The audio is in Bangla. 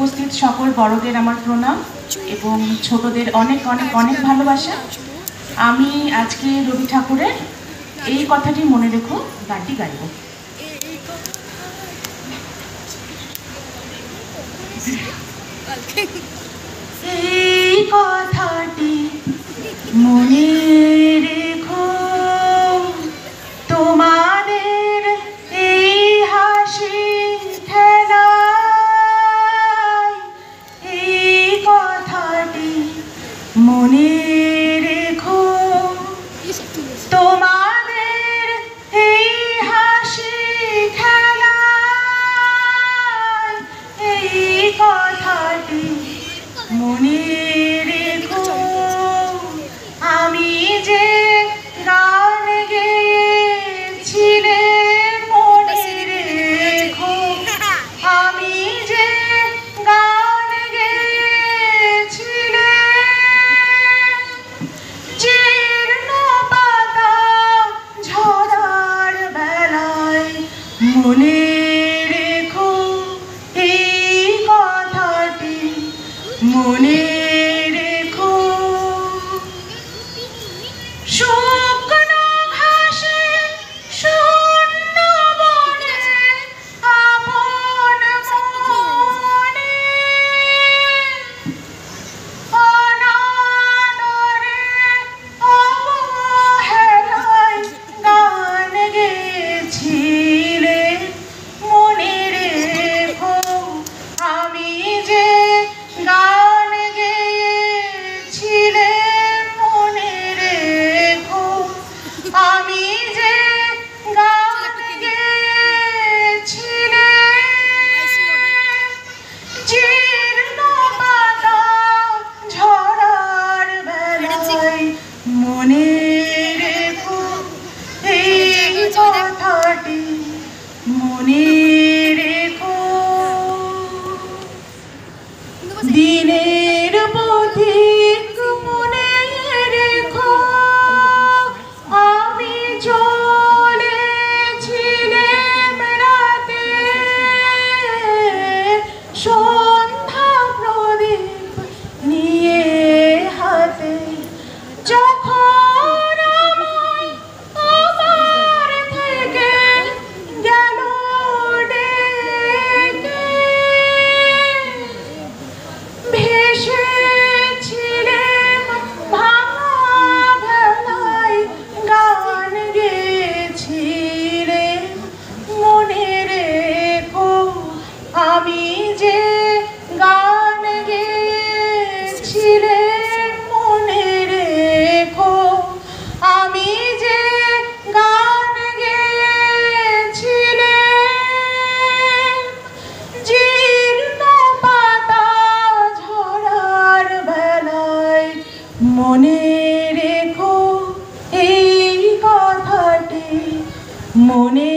উপস্থিত সকল বড়দের আমার প্রণাম এবং ছোটদের অনেক অনেক অনেক ভালোবাসা। আমি আজকে রবি ঠাকুরের এই কথাটি মনে রেখো গানটি গাইব। এই কথাটি মনে রেখো, তোমাদের এই হাসি খেলায় এই কথাটি মনে রেখো, তোমাদের এই হাসি খেলায় এই কথাটি মনে রেখো। আমি যে গান গেয়েছিলে মনে রেখো, আমি যে গান গেয়েছিলে জীর্ণ পাতা ঝরার বেলায় মনে রেখো এই কথাটি মনে রেখো। শুকনো ঘাসে শূন্য বনে আপন মনে অনাদরে অবহেলায় গান গেয়েছিলে মনে রেখো, আমি যে গান গেয়েছিলে মনে রেখো, আমি যে গান গেয়েছিলে জীর্ণ পাতা ঝরার বেলায় মনে রেখো এই কথাটি মনে রেখো। দিনের পথিক মনে রেখো, আমি চলেছিলাম রাতে সন্ধ্যা প্রদীপ নিয়ে হাতে, যখন আমার থেকে গেল ডেকে ভেসেছিলাম ভাঙা ভেলায় গান গেয়েছিলে মনে রেখো, আমি যে গান গেয়েছিলে মনে রেখো, আমি যে গান গেয়েছিলে জীর্ণ পাতা ঝরার বেলায় মনে রেখো এই কথাটি মনে